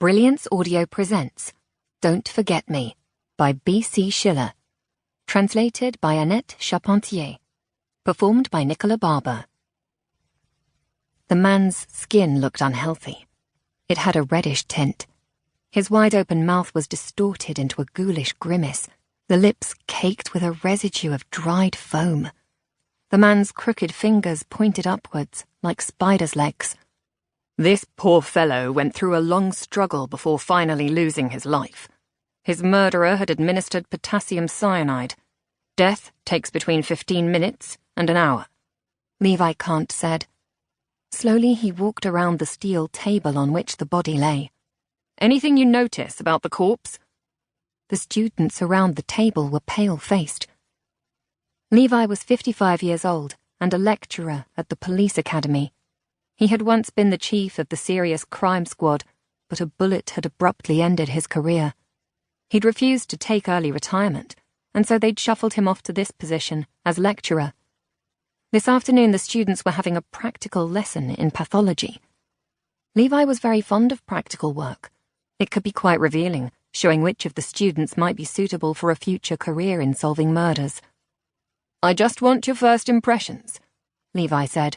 Brilliance Audio presents Don't Forget Me by B.C. Schiller. Translated by Annette Charpentier. Performed by Nicola Barber. The man's skin looked unhealthy. It had a reddish tint. His wide-open mouth was distorted into a ghoulish grimace, the lips caked with a residue of dried foam. The man's crooked fingers pointed upwards, like spiders' legs. This poor fellow went through a long struggle before finally losing his life. His murderer had administered potassium cyanide. Death takes between 15 minutes and an hour, Levi Kant said. Slowly he walked around the steel table on which the body lay. Anything you notice about the corpse? The students around the table were pale-faced. Levi was 55 years old and a lecturer at the police academy. He had once been the chief of the serious crime squad, but a bullet had abruptly ended his career. He'd refused to take early retirement, and so they'd shuffled him off to this position as lecturer. This afternoon the students were having a practical lesson in pathology. Levi was very fond of practical work. It could be quite revealing, showing which of the students might be suitable for a future career in solving murders. "I just want your first impressions," Levi said.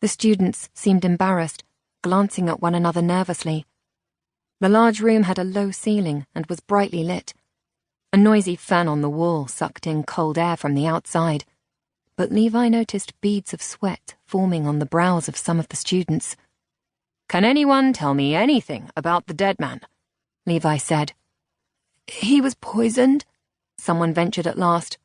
The students seemed embarrassed, glancing at one another nervously. The large room had a low ceiling and was brightly lit. A noisy fan on the wall sucked in cold air from the outside, but Levi noticed beads of sweat forming on the brows of some of the students. "Can anyone tell me anything about the dead man?" Levi said. "He was poisoned," someone ventured at last.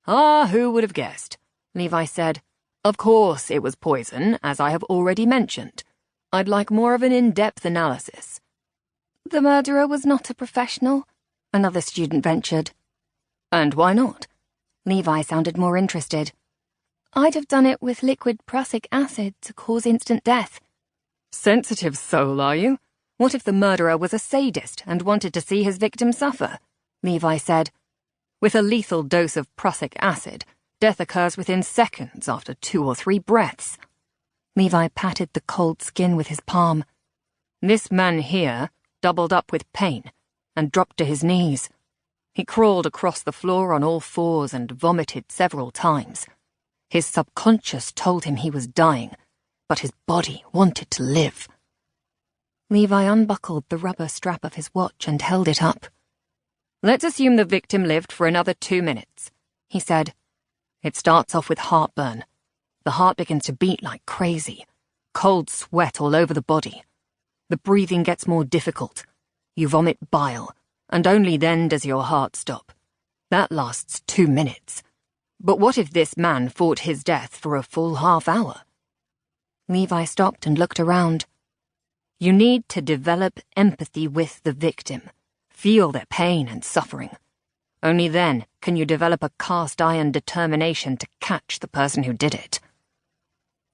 "Ah, who would have guessed?" Levi said. "Of course it was poison, as I have already mentioned. I'd like more of an in-depth analysis." "The murderer was not a professional," another student ventured. "And why not?" Levi sounded more interested. "I'd have done it with liquid prussic acid to cause instant death." "Sensitive soul, are you? What if the murderer was a sadist and wanted to see his victim suffer?" Levi said. "With a lethal dose of prussic acid, death occurs within seconds after 2 or 3 breaths. Levi patted the cold skin with his palm. "This man here doubled up with pain and dropped to his knees. He crawled across the floor on all fours and vomited several times. His subconscious told him he was dying, but his body wanted to live." Levi unbuckled the rubber strap of his watch and held it up. "Let's assume the victim lived for another 2 minutes," he said. "It starts off with heartburn. The heart begins to beat like crazy. Cold sweat all over the body. The breathing gets more difficult. You vomit bile, and only then does your heart stop. That lasts 2 minutes. But what if this man fought his death for a full half-hour?" Levi stopped and looked around. "You need to develop empathy with the victim. Feel their pain and suffering. Only then can you develop a cast-iron determination to catch the person who did it."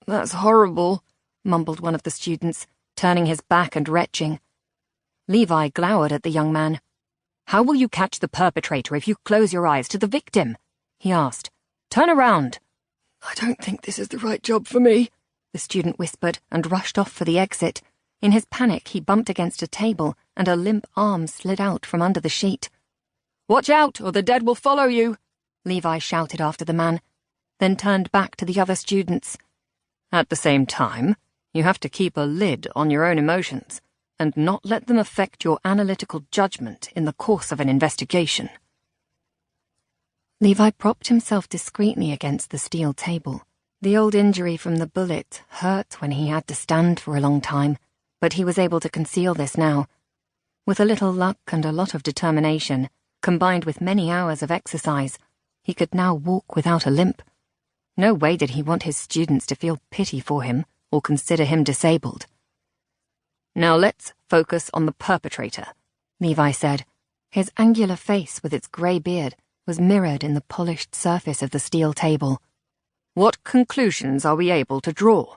"That's horrible," mumbled one of the students, turning his back and retching. Levi glowered at the young man. "How will you catch the perpetrator if you close your eyes to the victim?" he asked. "Turn around." "I don't think this is the right job for me," the student whispered and rushed off for the exit. In his panic, he bumped against a table and a limp arm slid out from under the sheet. "Watch out, or the dead will follow you," Levi shouted after the man, then turned back to the other students. "At the same time, you have to keep a lid on your own emotions and not let them affect your analytical judgment in the course of an investigation." Levi propped himself discreetly against the steel table. The old injury from the bullet hurt when he had to stand for a long time, but he was able to conceal this now. With a little luck and a lot of determination, combined with many hours of exercise, he could now walk without a limp. No way did he want his students to feel pity for him or consider him disabled. "Now let's focus on the perpetrator," Levi said. His angular face with its grey beard was mirrored in the polished surface of the steel table. "What conclusions are we able to draw?"